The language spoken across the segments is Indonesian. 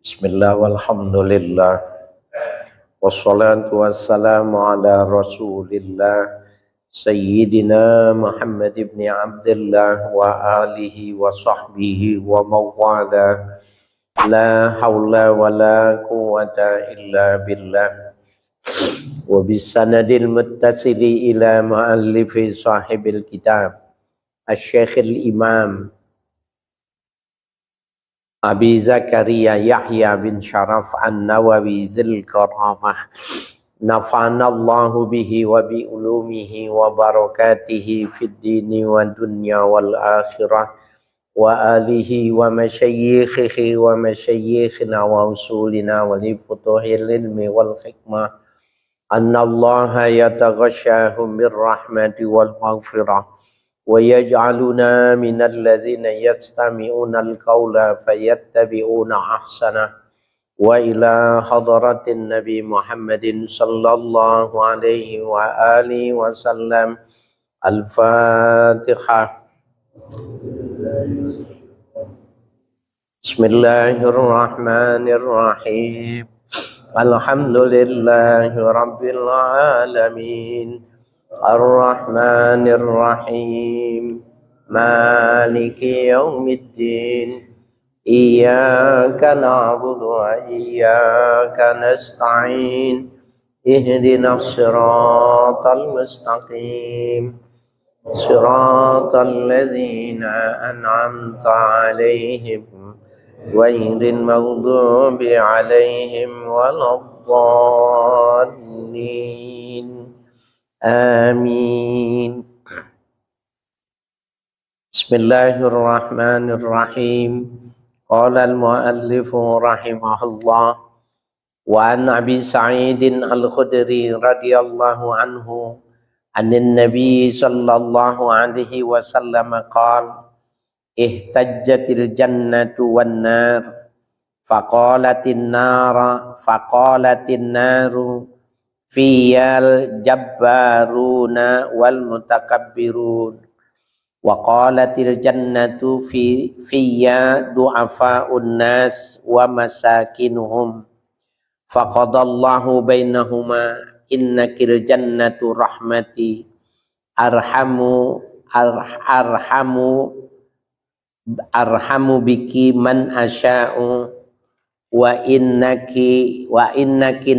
Bismillah walhamdulillah wassalatu wassalamu ala rasulillah Sayyidina Muhammad ibn Abdullah wa alihi wa sahbihi wa mawala la hawla wa la quwwata illa billah wa bisanadil muttasili ila muallifi sahibil kitab Asy-Syekhil Imam Abi Zakaria Yahya bin Sharaf An-Nawawi Zil Karamah Nafanallahu bihi wa bi ulumihi wa barakatihi fid dini wa dunya wal akhirah wa alihi wa masyayikhihi wa masyayikhina wa usulina wa li futuhil ilmi wal hikmah annallaha yataghashahum bir rahmati wal maghfirah وَيَجْعَلُنَا مِنَ الَّذِينَ يَسْتَمِعُونَ الْقَوْلَ فَيَتَّبِعُونَ أَحْسَنَهُ وَإِلَى حضرة النبي محمد صلى الله عليه وآله وسلم الفاتحة بسم الله الرحمن الرحيم الحمد لله رب العالمين الرحمن الرحيم مالك يوم الدين إياك نعبد وإياك نستعين اهدنا الصراط المستقيم صراط الذين أنعمت عليهم غير المغضوب عليهم ولا الضالين Amin. Bismillahirrahmanirrahim. Qala al-muallifu rahimahullah wa an Abi Sa'idin al-Khudri radhiyallahu anhu anin Nabi sallallahu alaihi wasallam qala ihtajjatil jannatu wan nar faqalatin naru fiyal jabbaruna wal mutakabbirun wa qalatil jannatu fiyya du'afa'un nas wa masakinuhum faqadallahu bainahuma innakil jannatu rahmati arhamu biki man asya'u wa innaki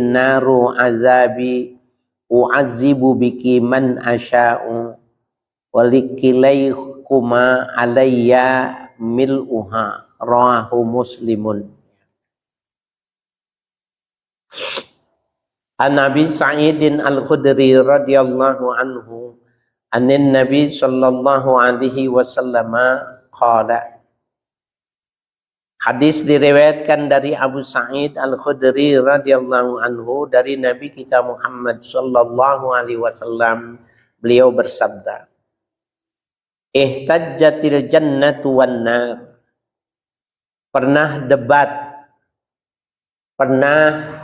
naru azabi u'azibu biki man asya'u walikilaykuma alayya mil'uha rawahu muslimun. An Abi Sa'idin al-Khudri radhiyallahu anhu anin Nabi sallallahu alaihi wasallam qala. Hadis diriwayatkan dari Abu Sa'id Al-Khudri radhiyallahu anhu dari Nabi kita Muhammad sallallahu alaihi wasallam, beliau bersabda, ihtajjatil jannatu wan nar. Pernah debat, pernah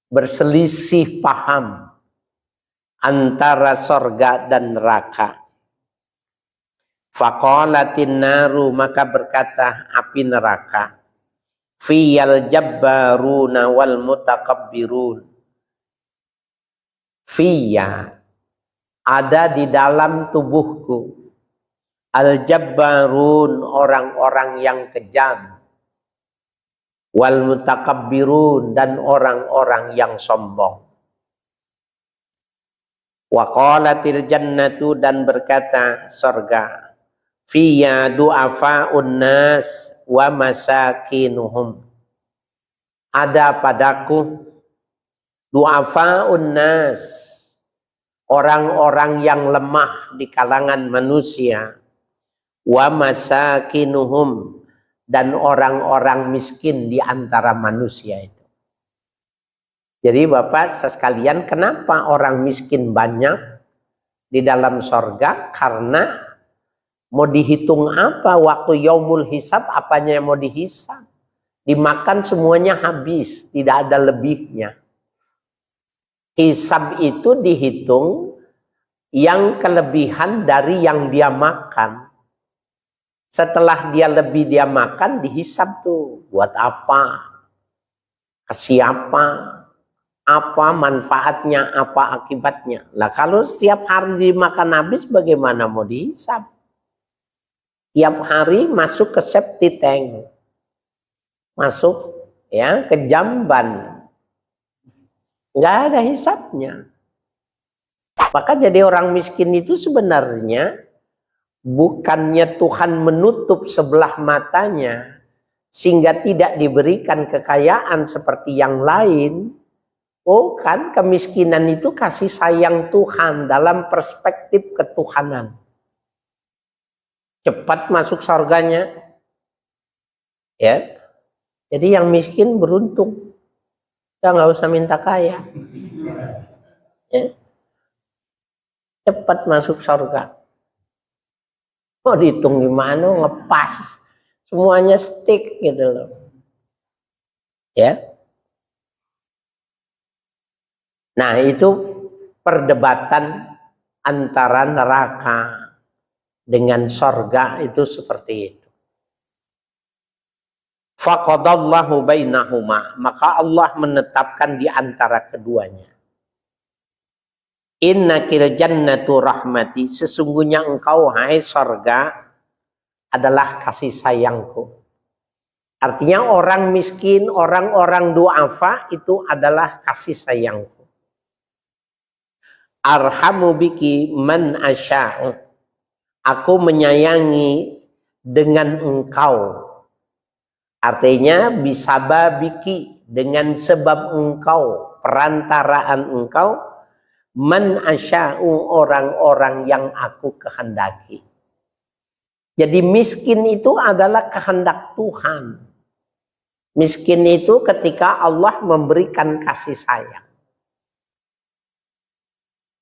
berselisih paham antara sorga dan neraka. Faqalatin naru, maka berkata api neraka, fiyal jabbaruna wal mutakabbirun. Fiyya, ada di dalam tubuhku, al jabbarun, orang-orang yang kejam, wal mutakabbirun, dan orang-orang yang sombong. Wa qalatil jannatu, dan berkata sorga, fiyya du'afa'un nas wa masakinuhum. Ada padaku du'afa'un nas, orang-orang yang lemah di kalangan manusia, wa masakinuhum, dan orang-orang miskin di antara manusia itu. Jadi Bapak sekalian, kenapa orang miskin banyak di dalam sorga? Karena mau dihitung apa waktu yaumul hisab, apanya yang mau dihisab? Dimakan semuanya habis, tidak ada lebihnya. Hisab itu dihitung yang kelebihan dari yang dia makan. Setelah dia lebih dia makan, dihisab tuh. Buat apa? Ke siapa? Apa manfaatnya? Apa akibatnya? Lah kalau setiap hari dimakan habis, bagaimana mau dihisab? Tiap hari masuk ke septic tank. Masuk ya ke jamban. Nggak ada hisabnya. Maka jadi orang miskin itu sebenarnya bukannya Tuhan menutup sebelah matanya sehingga tidak diberikan kekayaan seperti yang lain. Oh kan, kemiskinan itu kasih sayang Tuhan dalam perspektif ketuhanan. Cepat masuk surganya. Ya. Jadi yang miskin beruntung. Kita nggak usah minta kaya. Ya. Cepat masuk surga. Mau dihitung gimana, ngepas. Semuanya stick gitu loh. Ya. Nah itu perdebatan antara neraka dengan sorga itu seperti itu. Faqadallahu bainahuma, maka Allah menetapkan di antara keduanya. Innakil jannatu rahmati, sesungguhnya engkau hai sorga adalah kasih sayangku. Artinya orang miskin, orang-orang du'afa itu adalah kasih sayangku. Arhamu biki man asya'u, aku menyayangi dengan engkau. Artinya bisababiki, dengan sebab engkau, perantaraan engkau, man asya'u, orang-orang yang aku kehendaki. Jadi miskin itu adalah kehendak Tuhan. Miskin itu ketika Allah memberikan kasih sayang.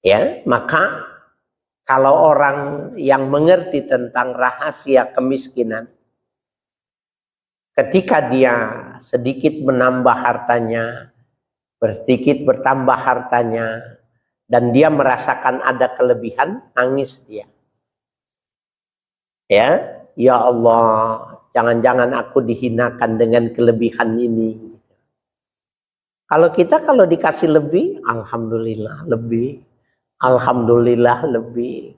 Ya, maka kalau orang yang mengerti tentang rahasia kemiskinan, ketika dia sedikit menambah hartanya, sedikit bertambah hartanya, dan dia merasakan ada kelebihan, nangis dia. Ya Allah, jangan-jangan aku dihinakan dengan kelebihan ini. Kalau kita kalau dikasih lebih, alhamdulillah lebih. Alhamdulillah lebih.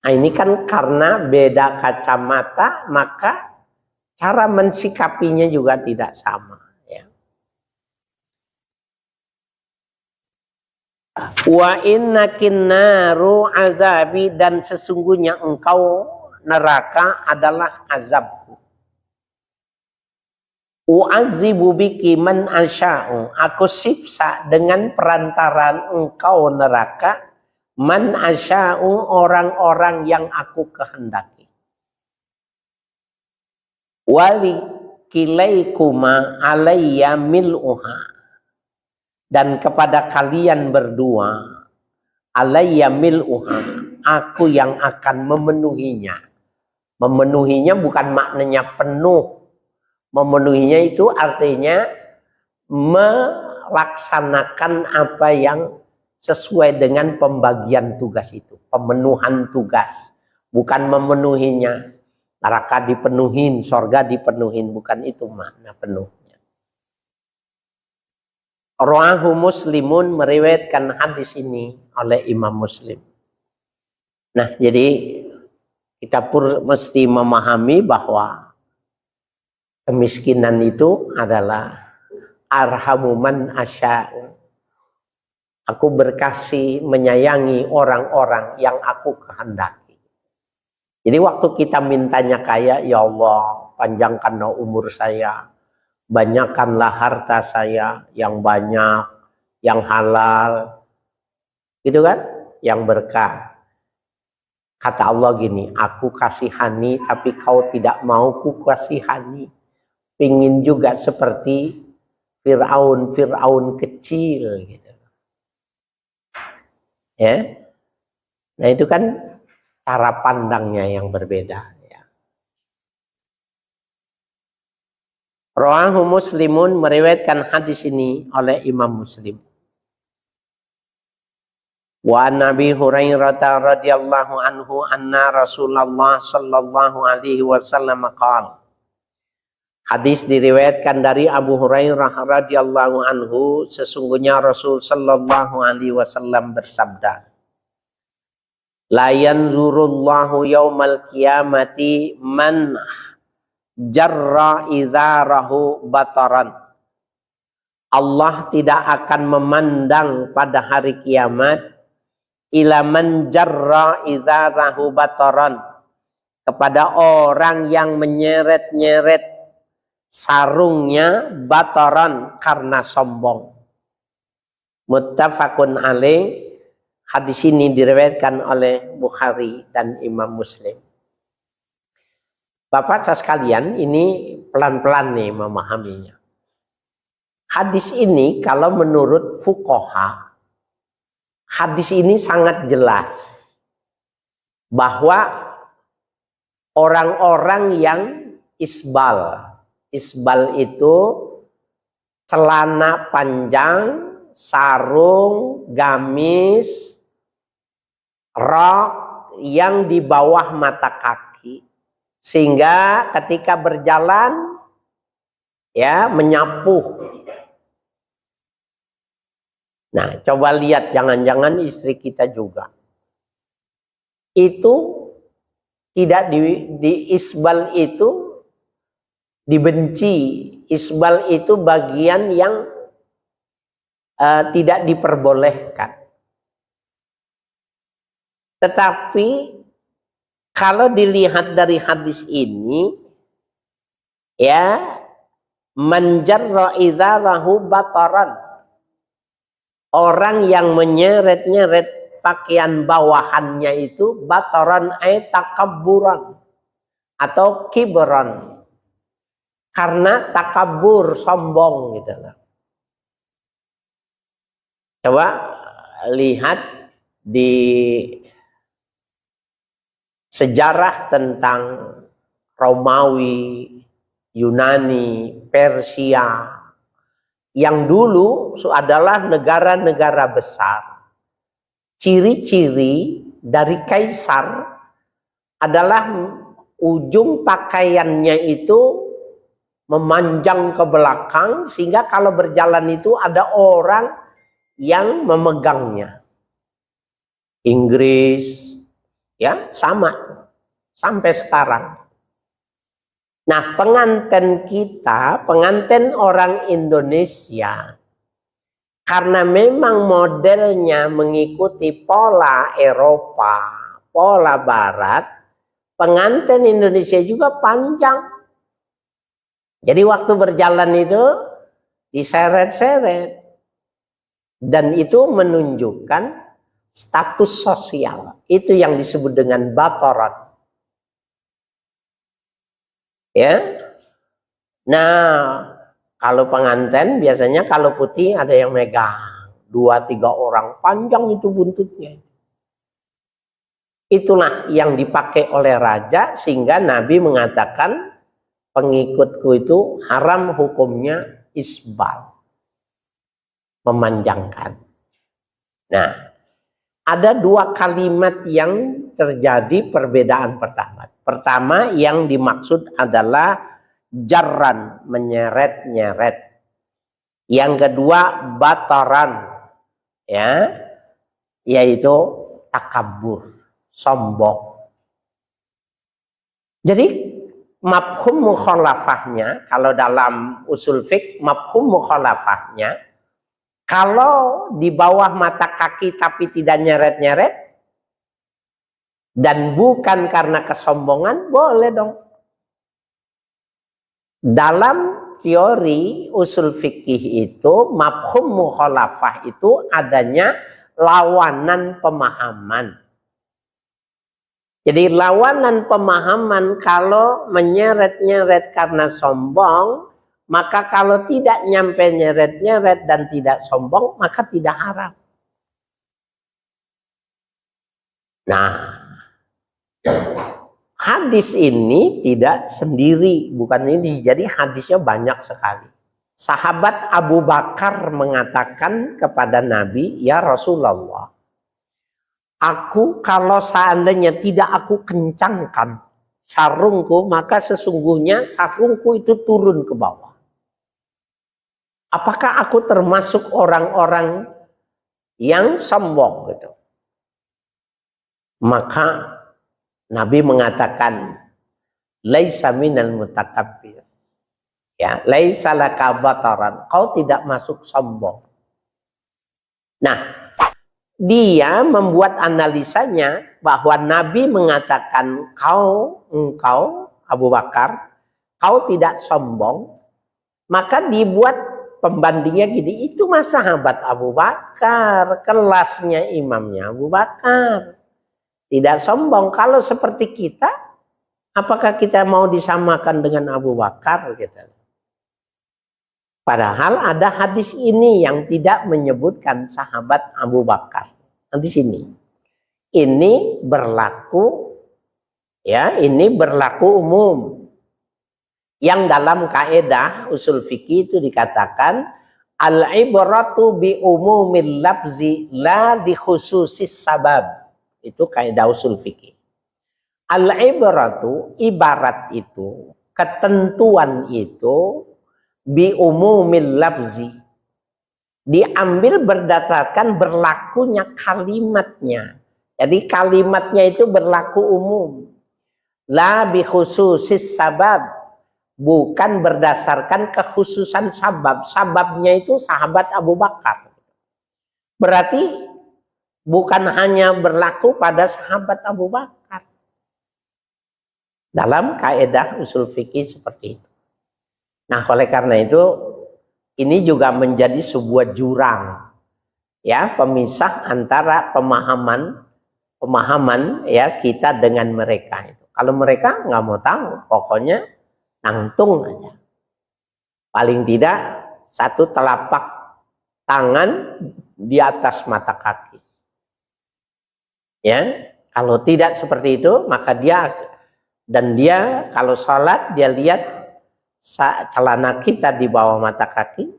Nah ini kan karena beda kacamata, maka cara mensikapinya juga tidak sama. Ya. Wa innakin naru azabi, dan sesungguhnya engkau neraka adalah azabku. U'adzibu biki man asya'u, aku siksa dengan perantaraan engkau neraka man asya'u, orang-orang yang aku kehendaki. Wali kilaikuma alayya mil'uha, dan kepada kalian berdua alayya mil'uha, aku yang akan memenuhinya. Memenuhinya bukan maknanya penuh. Memenuhinya itu artinya melaksanakan apa yang sesuai dengan pembagian tugas itu. Pemenuhan tugas. Bukan memenuhinya. Neraka dipenuhin, sorga dipenuhin. Bukan itu makna penuhnya. Rawahu Muslimun, meriwayatkan hadis ini oleh Imam Muslim. Nah jadi kita pun mesti memahami bahwa kemiskinan itu adalah arhamu man asya'u. Aku berkasih menyayangi orang-orang yang aku kehendaki. Jadi waktu kita mintanya kaya, ya Allah, panjangkanlah umur saya, banyakkanlah harta saya yang banyak, yang halal, gitu kan, yang berkah. Kata Allah gini, aku kasihani tapi kau tidak mau ku kasihani. Pingin juga seperti Fir'aun kecil gitu. Ya. Nah itu kan cara pandangnya yang berbeda ya. Rawahu Muslimun, meriwayatkan hadis ini oleh Imam Muslim. Wa Nabi Hurairah radhiyallahu anhu anna Rasulullah sallallahu alaihi wasallam qala. Hadis diriwayatkan dari Abu Hurairah radhiyallahu anhu, sesungguhnya Rasul sallallahu alaihi wasallam bersabda, la yanzurullahu yaumal qiyamati man jarra izarahu bataran. Allah tidak akan memandang pada hari kiamat ila man jarra izarahu bataran, kepada orang yang menyeret-nyeret sarungnya bataran karena sombong. Muttafaqun alaih. Hadis ini diriwayatkan oleh Bukhari dan Imam Muslim. Bapak sekalian, ini pelan-pelan nih memahaminya. Hadis ini kalau menurut fuqaha, hadis ini sangat jelas bahwa orang-orang yang isbal itu celana panjang, sarung, gamis, rok yang di bawah mata kaki, sehingga ketika berjalan ya menyapu. Nah, coba lihat, jangan-jangan istri kita juga itu tidak di isbal itu dibenci. Isbal itu bagian yang tidak diperbolehkan. Tetapi kalau dilihat dari hadis ini, ya, man jarra izarahu bataran, orang yang menyeret-nyeret pakaian bawahannya itu bataran ay takabburan atau kibran, karena takabur, sombong gitu loh. Coba lihat di sejarah tentang Romawi, Yunani, Persia, yang dulu adalah negara-negara besar. Ciri-ciri dari kaisar adalah ujung pakaiannya itu memanjang ke belakang, sehingga kalau berjalan itu ada orang yang memegangnya. Inggris, ya sama, sampai sekarang. Nah, pengantin kita, pengantin orang Indonesia, karena memang modelnya mengikuti pola Eropa, pola Barat, pengantin Indonesia juga panjang. Jadi waktu berjalan itu diseret-seret. Dan itu menunjukkan status sosial. Itu yang disebut dengan bataran. Ya. Nah, kalau pengantin biasanya kalau putih ada yang megang, 2-3 orang, panjang itu buntutnya. Itulah yang dipakai oleh raja, sehingga Nabi mengatakan pengikutku itu haram hukumnya isbal, memanjangkan. Nah, ada 2 kalimat yang terjadi perbedaan pertama. Pertama yang dimaksud adalah jarran, menyeret-nyeret. Yang kedua bataran, ya, yaitu takabur, sombong. Jadi mafhum mukhalafahnya, kalau dalam usul fiqh mafhum mukhalafahnya, kalau di bawah mata kaki tapi tidak nyeret-nyeret dan bukan karena kesombongan, boleh dong. Dalam teori usul fikih itu mafhum mukhalafah itu adanya lawanan pemahaman. Jadi lawanan pemahaman, kalau menyeret-nyeret karena sombong, maka kalau tidak nyampe nyeret-nyeret dan tidak sombong, maka tidak haram. Nah, hadis ini tidak sendiri, bukan ini. Jadi hadisnya banyak sekali. Sahabat Abu Bakar mengatakan kepada Nabi, ya Rasulullah, Aku kalau seandainya tidak aku kencangkan sarungku, maka sesungguhnya sarungku itu turun ke bawah. Apakah aku termasuk orang-orang yang sombong gitu? Maka Nabi mengatakan, laisa minal mutakabbir. Ya, laisa laka bataran. Kau tidak masuk sombong. Nah, dia membuat analisanya bahwa Nabi mengatakan engkau Abu Bakar, kau tidak sombong, maka dibuat pembandingnya gini, itu mah sahabat Abu Bakar, kelasnya imamnya Abu Bakar, tidak sombong. Kalau seperti kita, apakah kita mau disamakan dengan Abu Bakar gitu? Padahal ada hadis ini yang tidak menyebutkan sahabat Abu Bakar. Hadis ini berlaku, ya, ini berlaku umum. Yang dalam kaidah usul fikih itu dikatakan al-ibratu bi umumil lafzi la di khususis sabab. Itu kaidah usul fikih. Al-ibratu, ibarat itu, ketentuan itu bi umumil lafzi, diambil berdasarkan berlakunya kalimatnya. Jadi kalimatnya itu berlaku umum. La bi khususis sabab, bukan berdasarkan kekhususan sabab. Sababnya itu sahabat Abu Bakar. Berarti bukan hanya berlaku pada sahabat Abu Bakar. Dalam kaidah usul fikih seperti itu. Nah, oleh karena itu ini juga menjadi sebuah jurang, ya, pemisah antara pemahaman ya kita dengan mereka itu. Kalau mereka nggak mau tahu, pokoknya nangtung aja. Paling tidak satu telapak tangan di atas mata kaki. Ya, kalau tidak seperti itu, maka dia kalau sholat dia lihat celana kita di bawah mata kaki,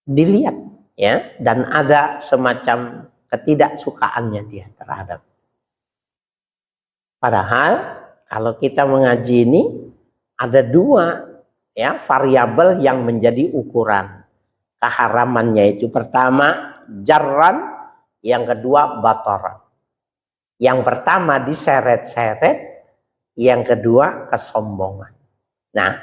dilihat, ya, dan ada semacam ketidaksukaannya dia terhadap. Padahal kalau kita mengaji ini ada dua, ya, variabel yang menjadi ukuran keharamannya itu. Pertama jarran, yang kedua bataran. Yang pertama diseret-seret, yang kedua kesombongan. Nah,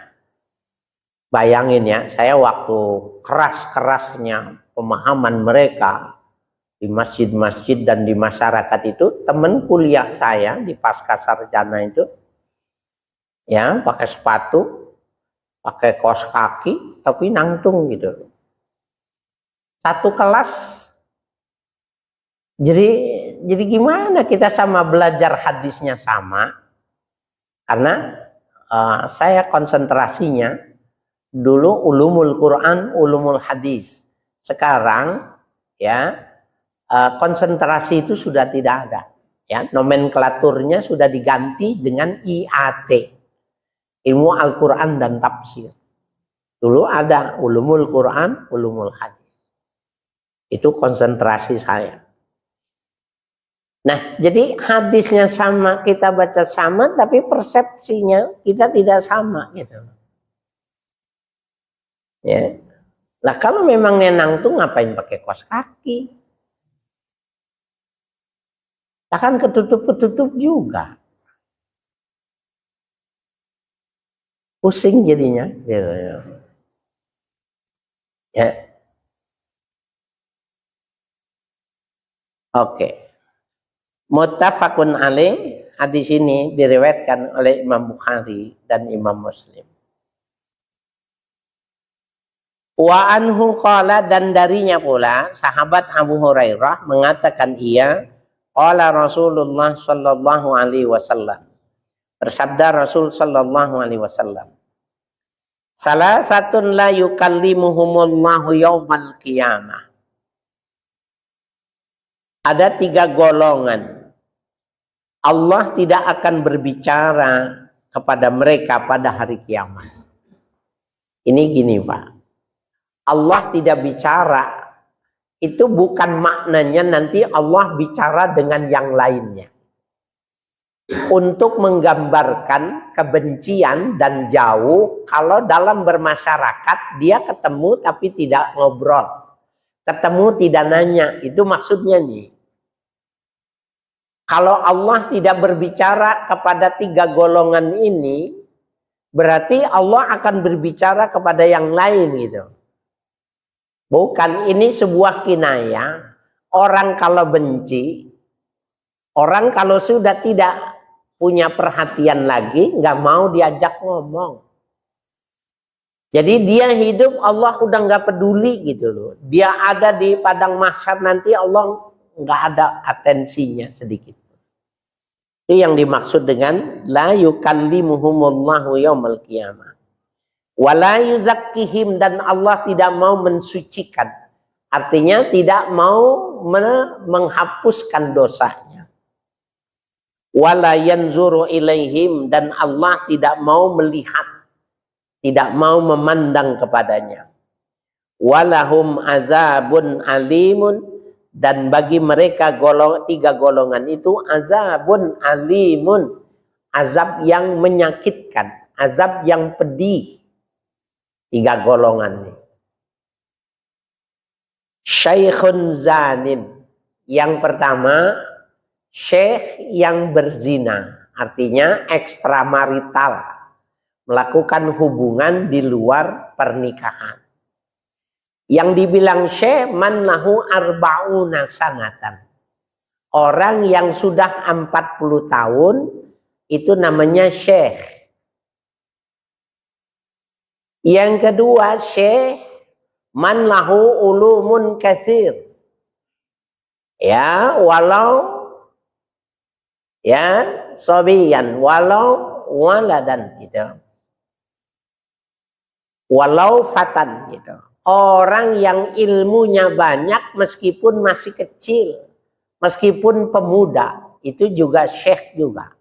bayangin ya, saya waktu keras-kerasnya pemahaman mereka di masjid-masjid dan di masyarakat itu, teman kuliah saya di pasca sarjana itu, ya, pakai sepatu, pakai kaos kaki, tapi nangtung gitu. Satu kelas, jadi gimana kita sama belajar hadisnya sama? Karena saya konsentrasinya dulu ulumul Quran, ulumul hadis. Sekarang ya konsentrasi itu sudah tidak ada. Ya, nomenklaturnya sudah diganti dengan IAT, ilmu Al-Quran dan tafsir. Dulu ada ulumul Quran, ulumul hadis. Itu konsentrasi saya. Nah, jadi hadisnya sama, kita baca sama, tapi persepsinya kita tidak sama gitu. Ya. Nah, kalau memang nangtung ngapain pakai kaos kaki? Akan ketutup-ketutup juga. Pusing jadinya. Ya. Oke. Muttafaqun alaih, hadis ini diriwayatkan oleh Imam Bukhari dan Imam Muslim. Wa anhu qala, dan darinya pula sahabat Abu Hurairah mengatakan qala Rasulullah sallallahu alaihi wasallam, bersabda Rasul sallallahu alaihi wasallam, salasatun la yukallimuhumullahu yaumal qiyamah. Ada 3 golongan Allah tidak akan berbicara kepada mereka pada hari kiamat. Ini gini Pak, Allah tidak bicara itu bukan maknanya nanti Allah bicara dengan yang lainnya. Untuk menggambarkan kebencian dan jauh, kalau dalam bermasyarakat dia ketemu tapi tidak ngobrol, ketemu tidak nanya, itu maksudnya nih. Kalau Allah tidak berbicara kepada 3 golongan ini, berarti Allah akan berbicara kepada yang lain gitu. Bukan, ini sebuah kinayah. Orang kalau benci, orang kalau sudah tidak punya perhatian lagi, nggak mau diajak ngomong. Jadi dia hidup, Allah udah nggak peduli gitu loh. Dia ada di padang mahsyar nanti, Allah nggak ada atensinya sedikit. Itu yang dimaksud dengan la yukallimuhumullahu yaumal qiyamah. Wala yuzakkihim, dan Allah tidak mau mensucikan. Artinya tidak mau menghapuskan dosanya. Wala yanzuru ilaihim, dan Allah tidak mau melihat, tidak mau memandang kepadanya. Walahum azabun alimun, dan bagi mereka 3 golongan itu azabun alimun, azab yang menyakitkan, azab yang pedih. 3 golongan ini. Syekhun zanin, yang pertama syekh yang berzina, artinya ekstramarital, melakukan hubungan di luar pernikahan. Yang dibilang syekh man lahu arba'una sanatan, orang yang sudah 40 tahun itu namanya syekh. Yang kedua syekh man lahu ulumun katsir, ya walau ya sobiyan, walau waladan gitu, walau fatan gitu. Orang yang ilmunya banyak meskipun masih kecil, meskipun pemuda, itu juga syekh juga.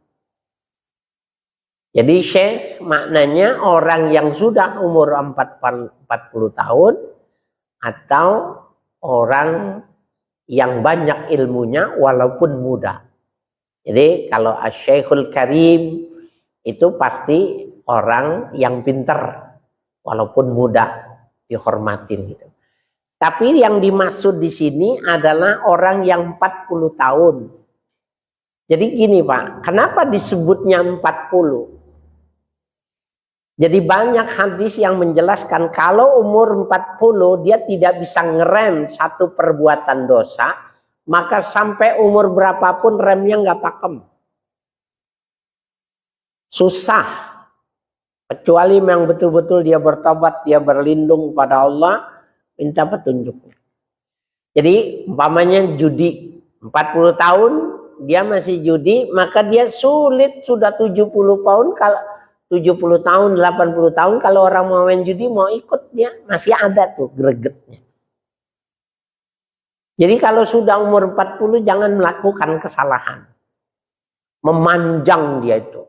Jadi syekh maknanya orang yang sudah umur 40 tahun atau orang yang banyak ilmunya walaupun muda. Jadi kalau asy-syekhul karim itu pasti orang yang pintar walaupun muda, dihormatin gitu. Tapi yang dimaksud di sini adalah orang yang 40 tahun. Jadi gini Pak, kenapa disebutnya 40? Jadi banyak hadis yang menjelaskan kalau umur 40 dia tidak bisa ngerem satu perbuatan dosa, maka sampai umur berapapun remnya nggak pakem. Susah. Kecuali yang betul-betul dia bertobat, dia berlindung pada Allah, minta petunjuknya. Jadi umpamanya judi, 40 tahun dia masih judi, maka dia sulit sudah 70 tahun, kalau 70 tahun, 80 tahun, kalau orang mau main judi mau ikut dia masih ada tuh gregetnya. Jadi kalau sudah umur 40 jangan melakukan kesalahan. Memanjang dia itu.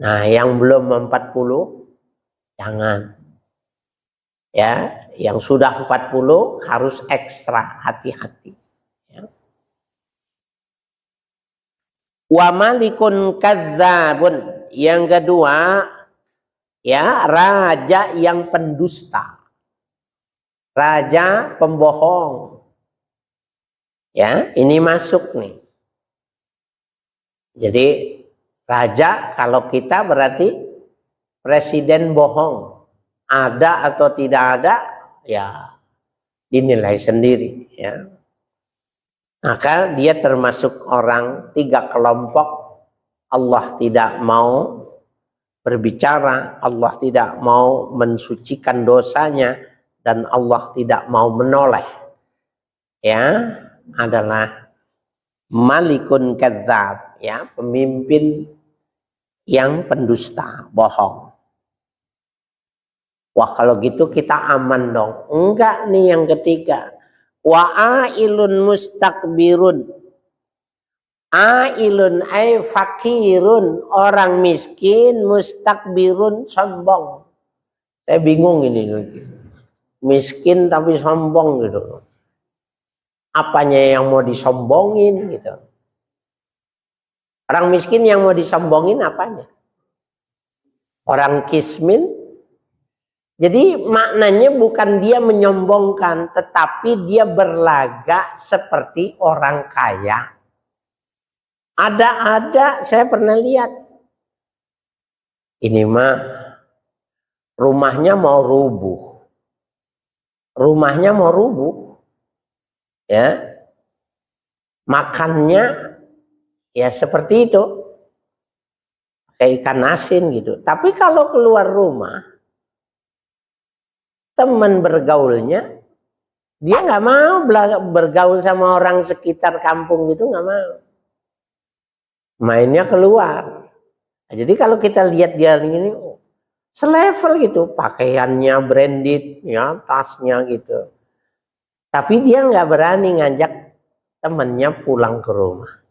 Nah, yang belum 40 jangan. Ya, yang sudah 40 harus ekstra hati-hati. Ya. Wa malikun kadzabun, yang kedua ya, raja yang pendusta. Raja pembohong. Ya, ini masuk nih. Jadi raja kalau kita berarti presiden bohong. Ada atau tidak ada, ya dinilai sendiri. Ya. Maka dia termasuk orang 3 kelompok. Allah tidak mau berbicara, Allah tidak mau mensucikan dosanya, dan Allah tidak mau menoleh. Ya, adalah malikun kadzab, ya, pemimpin yang pendusta, bohong. Wah, kalau gitu kita aman dong. Enggak nih yang ketiga. Wa ailun mustakbirun. Ailun ay fakirun, orang miskin, mustakbirun sombong. Saya bingung ini lagi. miskin tapi sombong gitu. Apanya yang mau disombongin gitu. Orang miskin yang mau disombongin apanya? Orang kismin. Jadi maknanya bukan dia menyombongkan, tetapi dia berlagak seperti orang kaya. Ada saya pernah lihat. Ini mah rumahnya mau rubuh. Rumahnya mau rubuh. Ya. Makannya ya seperti itu. Kayak ikan asin gitu. Tapi kalau keluar rumah, teman bergaulnya, dia nggak mau bergaul sama orang sekitar kampung gitu, nggak mau. Mainnya keluar. Nah, jadi kalau kita lihat dia ini selevel gitu, pakaiannya branded, ya tasnya gitu. Tapi dia nggak berani ngajak temannya pulang ke rumah.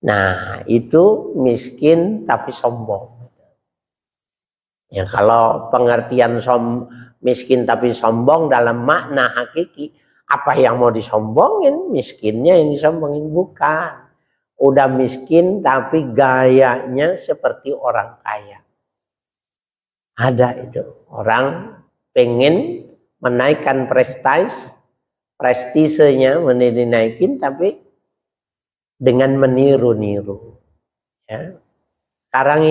Nah, itu miskin tapi sombong. Ya kalau pengertian miskin tapi sombong dalam makna hakiki, apa yang mau disombongin? Miskinnya yang disombongin, bukan. Udah miskin tapi gayanya seperti orang kaya. Ada itu orang pengen menaikkan prestisenya dinaikin tapi dengan meniru-niru. Ya. Sekarang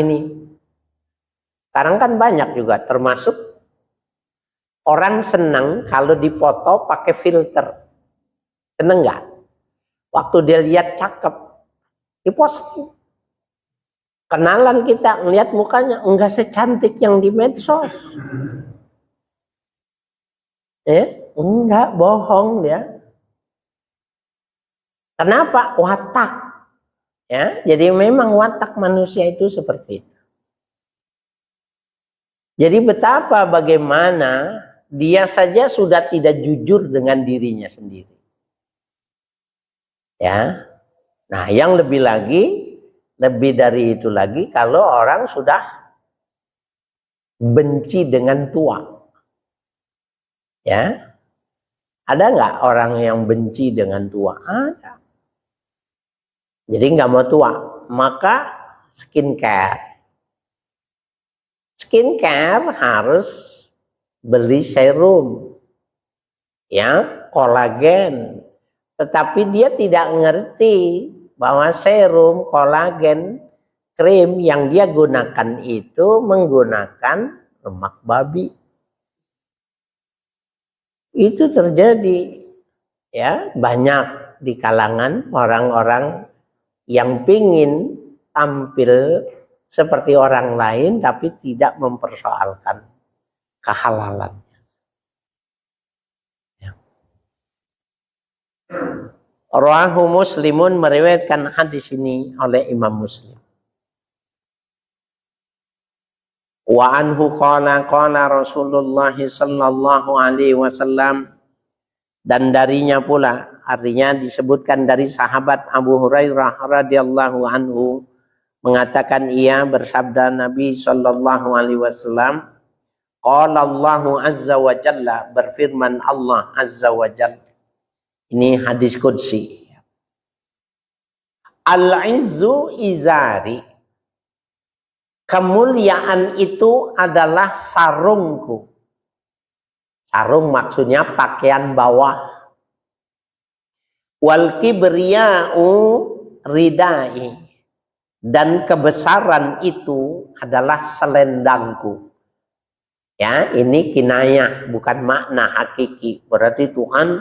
kan banyak juga, termasuk orang senang kalau dipoto pakai filter. Seneng nggak? Waktu dia lihat cakep, diposting. Kenalan kita ngelihat mukanya enggak secantik yang di medsos. Enggak, bohong dia. Kenapa? Watak. Ya, jadi memang watak manusia itu seperti itu. Jadi bagaimana dia saja sudah tidak jujur dengan dirinya sendiri. Ya. Nah, yang lebih dari itu lagi kalau orang sudah benci dengan tua. Ya. Ada nggak orang yang benci dengan tua? Ada. Jadi nggak mau tua, maka skincare. Skincare harus beli serum, ya, kolagen. Tetapi dia tidak ngerti bahwa serum, kolagen, krim yang dia gunakan itu menggunakan lemak babi. Itu terjadi, ya, banyak di kalangan orang-orang yang pingin tampil seperti orang lain tapi tidak mempersoalkan kehalalannya. Ya. Rawahu Muslimun, meriwayatkan hadis ini oleh Imam Muslim. Wa anhu qala Rasulullah sallallahu alaihi wasallam, dan darinya pula, artinya disebutkan dari sahabat Abu Hurairah radhiyallahu anhu, mengatakan ia bersabda Nabi sallallahu alaihi wasallam, qala Allahu azza wa jalla, berfirman Allah azza wa jalla. Ini hadis qudsi. Al-izzu izari, kemuliaan itu adalah sarungku. Sarung maksudnya pakaian bawah. Wal kibriya'u ridai, dan kebesaran itu adalah selendangku. Ya, ini kinayah, bukan makna hakiki. Berarti Tuhan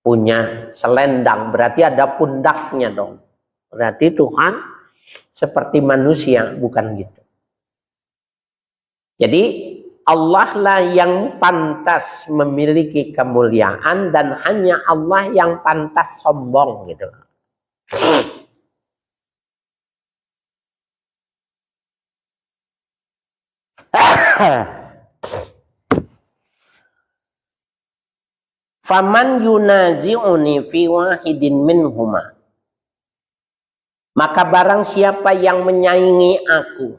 punya selendang, berarti ada pundaknya dong. Berarti Tuhan seperti manusia, bukan gitu. Jadi Allah lah yang pantas memiliki kemuliaan, dan hanya Allah yang pantas sombong gitu. Faman yunazi'uni fi wahidin minhuma, maka barang siapa yang menyaingi aku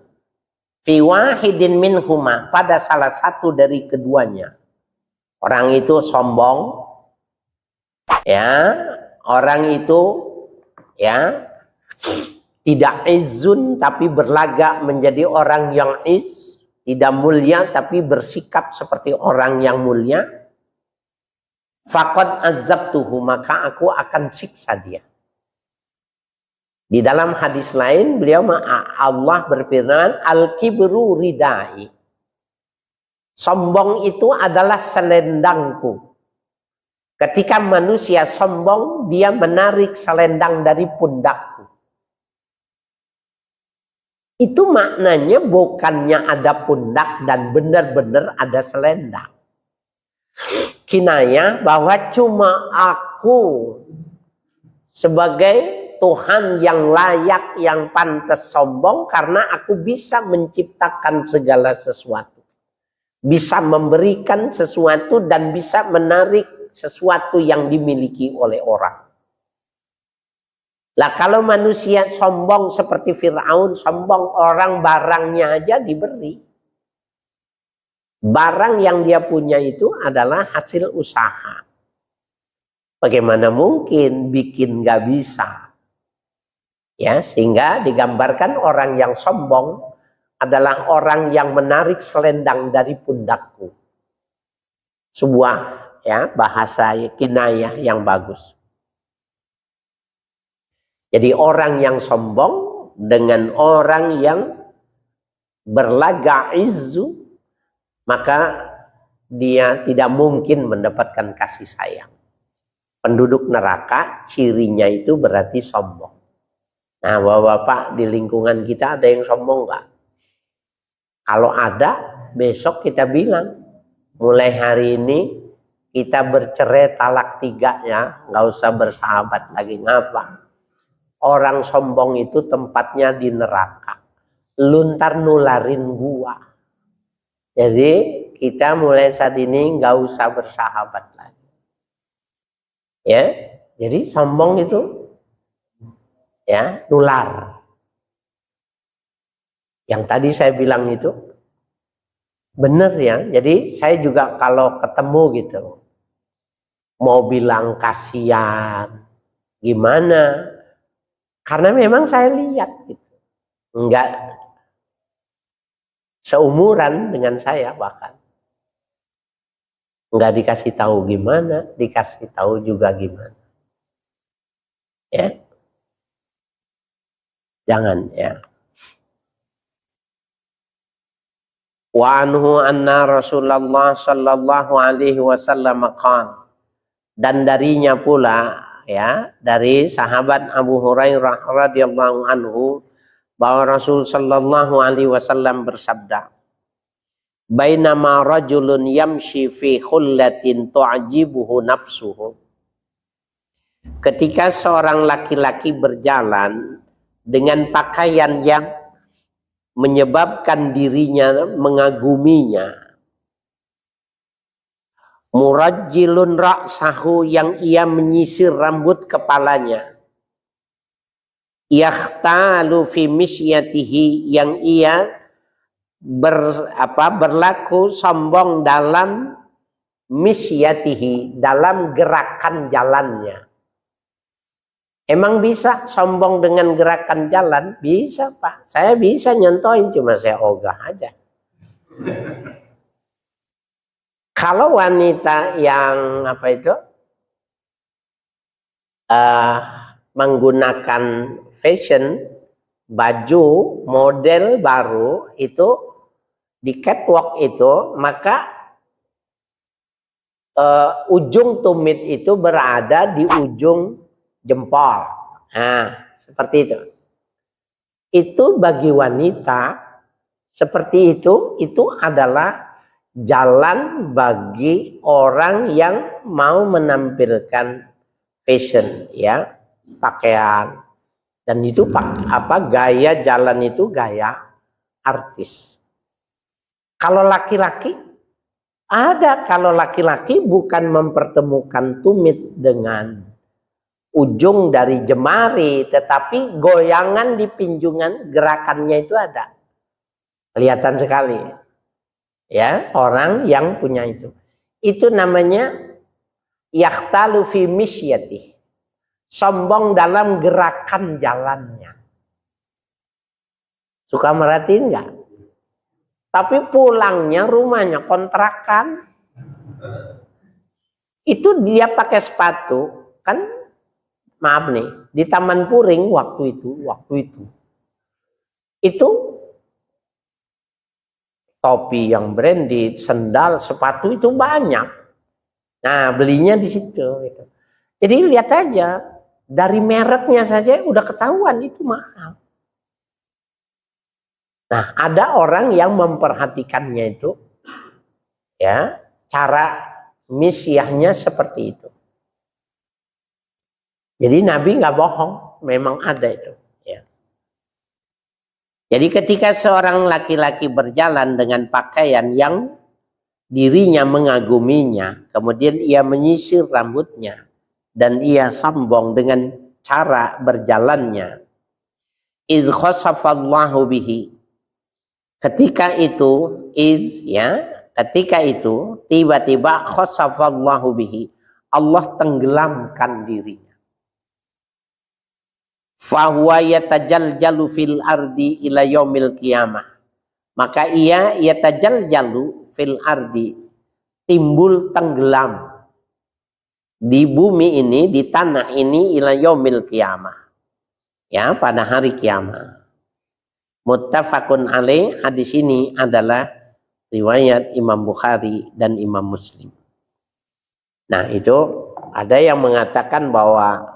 fi wahidin minhuma, pada salah satu dari keduanya. Orang itu sombong, ya, orang itu ya tidak izzun tapi berlagak menjadi orang yang izz, tidak mulia tapi bersikap seperti orang yang mulia. Faqad azabtuhu, maka aku akan siksa dia. Di dalam hadis lain beliau Allah berfirman, al-kibru ridai. Sombong itu adalah selendangku. Ketika manusia sombong, dia menarik selendang dari pundakku. Itu maknanya bukannya ada pundak dan benar-benar ada selendang. Kinayah bahwa cuma aku sebagai Tuhan yang layak, yang pantas sombong karena aku bisa menciptakan segala sesuatu. Bisa memberikan sesuatu dan bisa menarik sesuatu yang dimiliki oleh orang. Lah kalau manusia sombong seperti Fir'aun, sombong orang barangnya aja diberi. Barang yang dia punya itu adalah hasil usaha. Bagaimana mungkin bikin gak bisa? Ya, sehingga digambarkan orang yang sombong adalah orang yang menarik selendang dari pundakku. Sebuah ya bahasa kinayah yang bagus. Jadi orang yang sombong dengan orang yang berlagak izzu, maka dia tidak mungkin mendapatkan kasih sayang. Penduduk neraka cirinya itu berarti sombong. Nah, bapak-bapak di lingkungan kita ada yang sombong nggak? Kalau ada, besok kita bilang, mulai hari ini kita bercerai talak 3 ya, nggak usah bersahabat lagi. Ngapa? Orang sombong itu tempatnya di neraka. Lu ntar nularin gua. Jadi kita mulai saat ini nggak usah bersahabat lagi. Ya, jadi sombong itu ya nular. Yang tadi saya bilang itu benar ya. Jadi saya juga kalau ketemu gitu mau bilang kasihan gimana? Karena memang saya lihat gitu. Enggak seumuran dengan saya bahkan. Enggak dikasih tahu gimana, dikasih tahu juga gimana. Ya. Jangan ya. Wa anhu anna Rasulullah sallallahu alaihi wasallam qala, dan darinya pula ya dari sahabat Abu Hurairah radhiyallahu anhu bahwa Rasul sallallahu alaihi wasallam bersabda, bainama rajulun yamshi fi khullatin tu'jibuhu nafsuhu, ketika seorang laki-laki berjalan dengan pakaian yang menyebabkan dirinya mengaguminya, murajjilun ra'sahu, yang ia menyisir rambut kepalanya, yakhtalu fi misyatihi, yang ia berlaku sombong dalam misyatihi, dalam gerakan jalannya. Emang bisa sombong dengan gerakan jalan? Bisa, Pak. Saya bisa nyontohin, cuma saya ogah aja. Kalau wanita yang menggunakan fashion, baju model baru itu di catwalk itu, maka ujung tumit itu berada di ujung jempol. Nah, seperti itu. Itu bagi wanita seperti itu adalah jalan bagi orang yang mau menampilkan fashion ya, pakaian. Dan itu gaya jalan itu gaya artis. Kalau laki-laki ada, kalau laki-laki bukan mempertemukan tumit dengan ujung dari jemari, tetapi goyangan di pinjungan, gerakannya itu ada. Kelihatan sekali. Ya, orang yang punya itu. Itu namanya yakhtalu fi misyati. Sombong dalam gerakan jalannya. Suka merhatiin nggak? Tapi pulangnya rumahnya kontrakan. Itu dia pakai sepatu, kan maaf nih, di Taman Puring waktu itu. Itu topi yang branded, sendal, sepatu itu banyak. Nah, belinya di situ. Gitu. Jadi lihat aja, dari mereknya saja udah ketahuan itu mahal. Nah, ada orang yang memperhatikannya itu, ya, cara misyahnya seperti itu. Jadi Nabi nggak bohong, memang ada itu. Ya. Jadi ketika seorang laki-laki berjalan dengan pakaian yang dirinya mengaguminya, kemudian ia menyisir rambutnya, dan ia sombong dengan cara berjalannya, iz khasafallahu bihi. Ketika itu, ketika itu tiba-tiba khasafallahu bihi, Allah tenggelamkan dirinya. Fahuwa yatajaljalu fil ardi ila yaumil qiyamah. Maka ia yatajaljalu fil ardi, timbul tenggelam di bumi ini, di tanah ini, ila yaumil qiyamah. Ya, pada hari kiamat. Muttafaqun alaih, hadis ini adalah riwayat Imam Bukhari dan Imam Muslim. Nah, itu ada yang mengatakan bahwa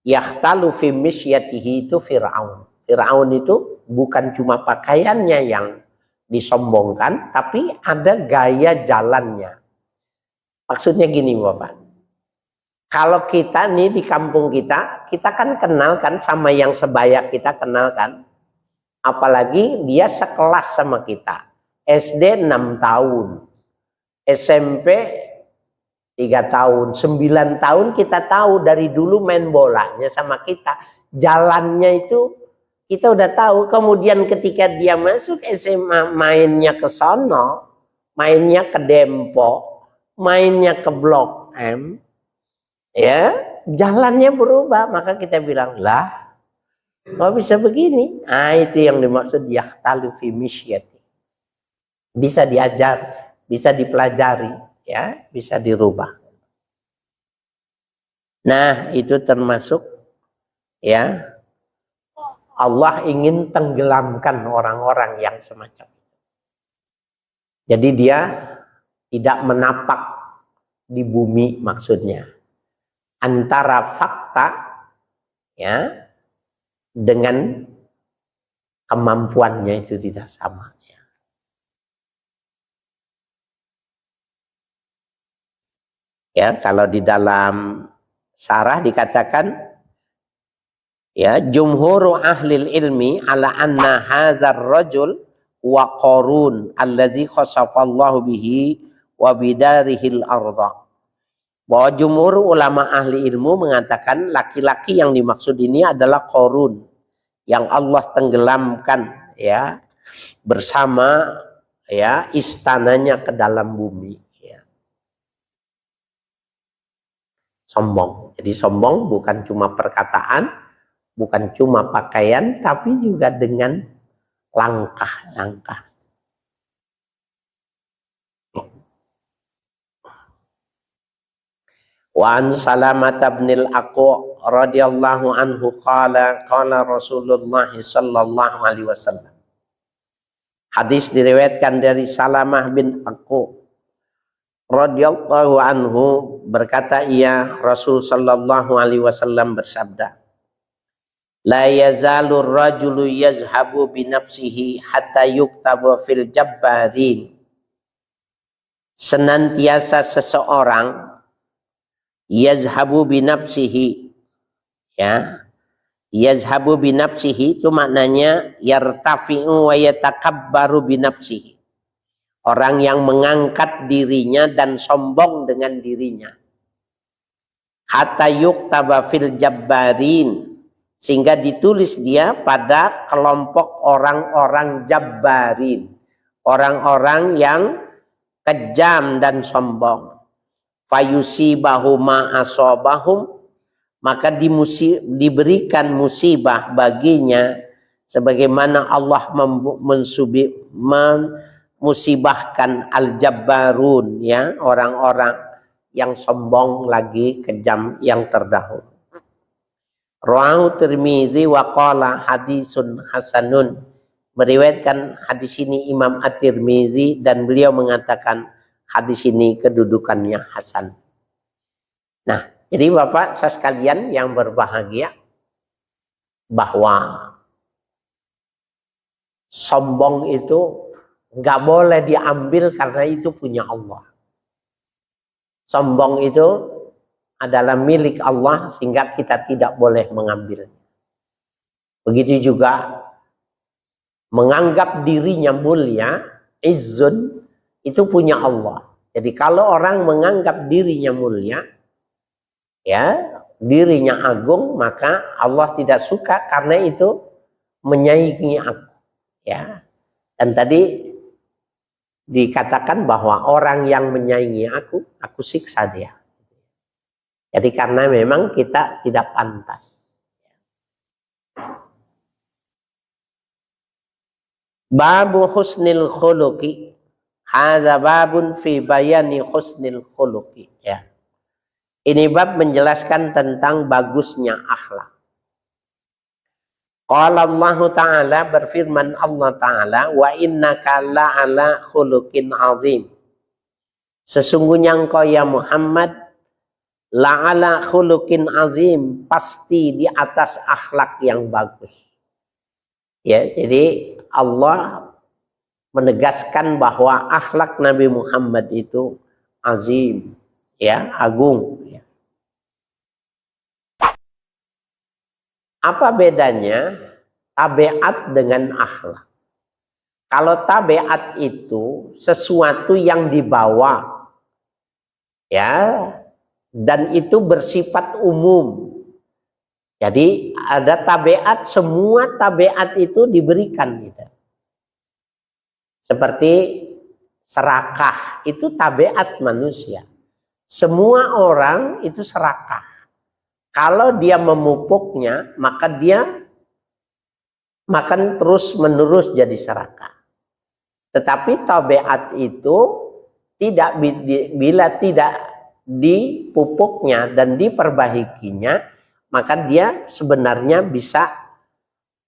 yakhtalu fi misyatihi itu Fir'aun. Fir'aun itu bukan cuma pakaiannya yang disombongkan, tapi ada gaya jalannya. Maksudnya gini Bapak. Kalau kita nih di kampung kita kan kenal kan sama yang sebaya kita kenal kan. Apalagi dia sekelas sama kita. SD 6 tahun. SMP 3 tahun. 9 tahun kita tahu dari dulu main bolanya sama kita. Jalannya itu kita udah tahu. Kemudian ketika dia masuk SMA mainnya ke sono. Mainnya ke Dempo. Mainnya ke Blok M. Ya, jalannya berubah. Maka kita bilang, lah. Kok bisa begini? Nah, itu yang dimaksud yakhtalu fi misyati. Bisa diajar, bisa dipelajari, ya, bisa dirubah. Nah, itu termasuk ya Allah ingin tenggelamkan orang-orang yang semacam itu. Jadi dia tidak menapak di bumi maksudnya. Antara fakta ya dengan kemampuannya itu tidak sama. Ya, kalau di dalam syarah dikatakan ya jumhuru ahlil ilmi ala anna hadzal rajul wa qarun allazi khasafallahu bihi wa bidarihil arda. Bahwa jumhur ulama ahli ilmu mengatakan laki-laki yang dimaksud ini adalah Qarun yang Allah tenggelamkan ya bersama ya istananya ke dalam bumi ya. Sombong. Jadi sombong bukan cuma perkataan, bukan cuma pakaian, tapi juga dengan langkah-langkah. Wa an Salamah bin al-Aqwa radhiyallahu anhu qala Rasulullah sallallahu alaihi wasallam. Hadis diriwayatkan dari Salamah bin Aqwa radhiyallahu anhu berkata ia Rasul sallallahu alaihi wasallam bersabda, la yazalu rajulu yazhabu bi nafsihi hatta yuktaba fil jabbarin. Senantiasa seseorang yazhabu binafsihi ya yazhabu binafsihi itu maknanya yartafi'u wa yatakabbaru binafsihi, orang yang mengangkat dirinya dan sombong dengan dirinya, hatta yuktaba fil jabbarin, Sehingga ditulis dia pada kelompok orang-orang jabbarin, orang-orang yang kejam dan sombong. Fayusibahum ma asobahum, maka diberikan musibah baginya sebagaimana Allah memusibahkan al-jabbarun, ya, orang-orang yang sombong lagi kejam yang terdahulu. Rawahu Tirmizi wa qala hadisun hasanun. Meriwayatkan hadis ini Imam At-Tirmizi dan beliau mengatakan hadis ini kedudukannya hasan. Nah, jadi Bapak sekalian yang berbahagia, bahwa sombong itu nggak boleh diambil karena itu punya Allah. Sombong itu adalah milik Allah sehingga kita tidak boleh mengambilnya. Begitu juga menganggap dirinya mulia, izzun, itu punya Allah. Jadi kalau orang menganggap dirinya mulia, ya, dirinya agung, maka Allah tidak suka karena itu menyaingi aku, ya. Dan tadi dikatakan bahwa orang yang menyaingi aku siksa dia. Jadi karena memang kita tidak pantas. Babu husnil khuluqi. Hadza babun fi bayani husnil khuluqi. Ya. Ini bab menjelaskan tentang bagusnya akhlak. Qala Allah Ta'ala, berfirman Allah Ta'ala, wa innaka la'ala khuluqin azim. Sesungguhnya engkau ya Muhammad la'ala khuluqin azim, pasti di atas akhlak yang bagus. Ya, jadi Allah menegaskan bahwa akhlak Nabi Muhammad itu azim, ya, agung. Ya. Apa bedanya tabiat dengan akhlak? Kalau tabiat itu sesuatu yang dibawa, ya, dan itu bersifat umum. Jadi ada tabiat, semua tabiat itu diberikan gitu. Seperti serakah, itu tabiat manusia. Semua orang itu serakah. Kalau dia memupuknya, maka dia makan terus menerus jadi serakah. Tetapi tabiat itu tidak, bila tidak dipupuknya dan diperbaikinya, maka dia sebenarnya bisa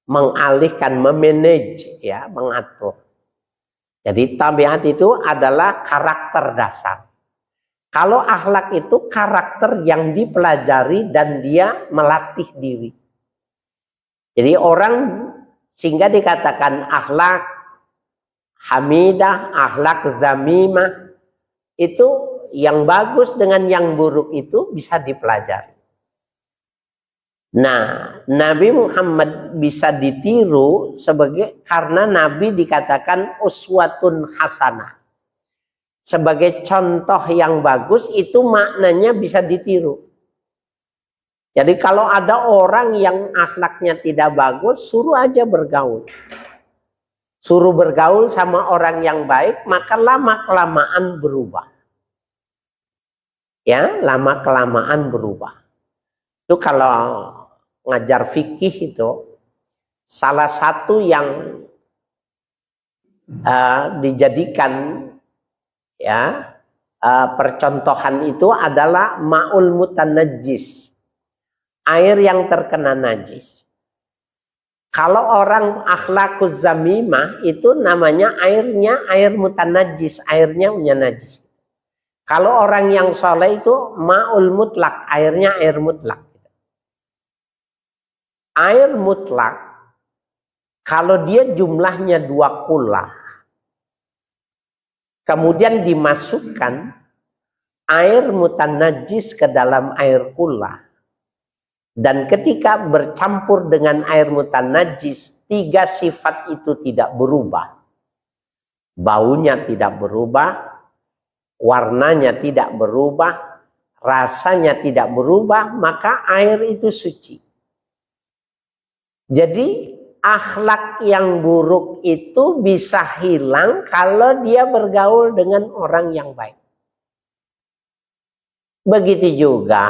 mengalihkan, memanage, ya, mengatur. Jadi tabiat itu adalah karakter dasar. Kalau akhlak itu karakter yang dipelajari dan dia melatih diri. Jadi orang sehingga dikatakan akhlak hamidah, akhlak zamimah, itu yang bagus dengan yang buruk itu bisa dipelajari. Nah, Nabi Muhammad bisa ditiru karena Nabi dikatakan uswatun hasanah. Sebagai contoh yang bagus, itu maknanya bisa ditiru. Jadi kalau ada orang yang akhlaknya tidak bagus, suruh aja bergaul. Suruh bergaul sama orang yang baik, maka lama-kelamaan berubah. Ya, lama-kelamaan berubah. Itu kalau ngajar fikih itu, salah satu yang dijadikan, ya, percontohan itu adalah ma'ul mutanajjis, air yang terkena najis. Kalau orang akhlakuz zamimah itu namanya airnya air mutanajjis, airnya punya najis. Kalau orang yang soleh itu ma'ul mutlak, airnya air mutlak. Air mutlak, kalau dia jumlahnya 2 kula, kemudian dimasukkan air mutanajis ke dalam air kula, dan ketika bercampur dengan air mutanajis, 3 sifat itu tidak berubah. Baunya tidak berubah, warnanya tidak berubah, rasanya tidak berubah, maka air itu suci. Jadi akhlak yang buruk itu bisa hilang kalau dia bergaul dengan orang yang baik. Begitu juga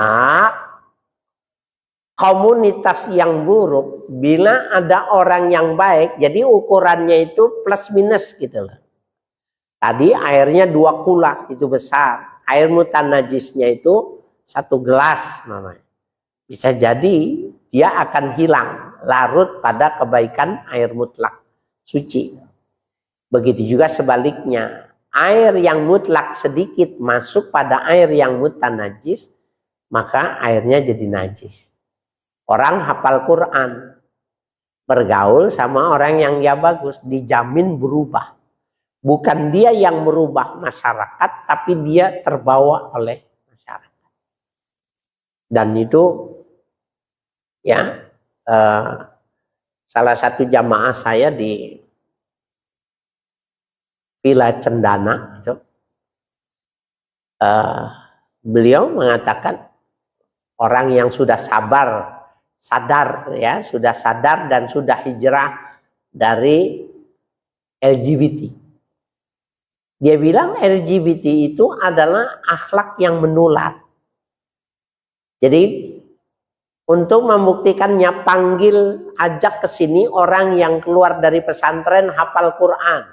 komunitas yang buruk, bila ada orang yang baik, jadi ukurannya itu plus minus gitu loh. Tadi airnya 2 kulak, itu besar. Air mutanajisnya itu 1 gelas, mamanya. Bisa jadi dia akan hilang, larut pada kebaikan air mutlak, suci. Begitu juga sebaliknya. Air yang mutlak sedikit masuk pada air yang mutanajis, maka airnya jadi najis. Orang hafal Quran, bergaul sama orang yang ya bagus, dijamin berubah. Bukan dia yang merubah masyarakat, tapi dia terbawa oleh masyarakat. Dan itu ya salah satu jamaah saya di Villa Cendana itu, beliau mengatakan orang yang sudah sadar ya, sudah sadar dan sudah hijrah dari LGBT. Dia bilang LGBT itu adalah akhlak yang menular. Jadi untuk membuktikannya, panggil, ajak ke sini orang yang keluar dari pesantren hafal Quran.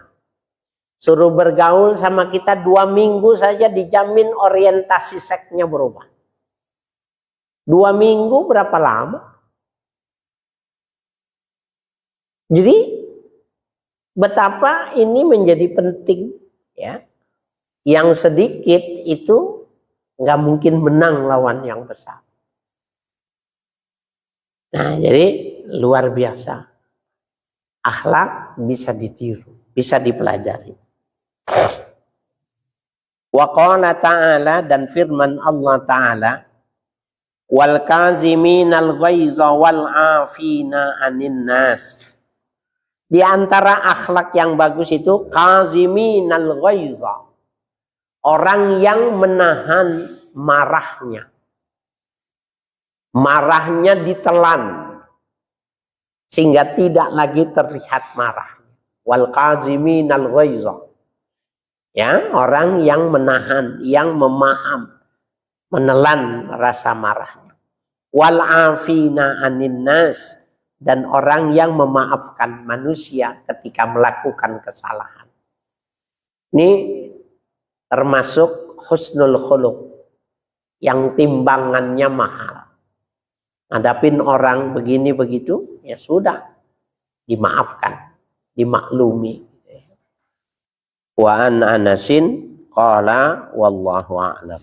Suruh bergaul sama kita 2 minggu saja dijamin orientasi seksnya berubah. 2 minggu berapa lama? Jadi betapa ini menjadi penting ya. Yang sedikit itu nggak mungkin menang lawan yang besar. Nah, jadi luar biasa. Akhlak bisa ditiru, bisa dipelajari. Wa qala ta'ala, dan firman Allah Ta'ala, wal kaziminal ghaiza wal afina 'anin nas. Di antara akhlak yang bagus itu kaziminal ghaiza, orang yang menahan marahnya. Marahnya ditelan sehingga tidak lagi terlihat marah. Wal kaziminal ghaiza, ya, orang yang menahan, yang menelan rasa marahnya. Wal afina 'anin nas, dan orang yang memaafkan manusia ketika melakukan kesalahan. Ini termasuk husnul khuluq, yang timbangannya mahal. Hadapin orang begini begitu, ya sudah, dimaafkan, dimaklumi. Wa an Anasin qala wallahu a'lam.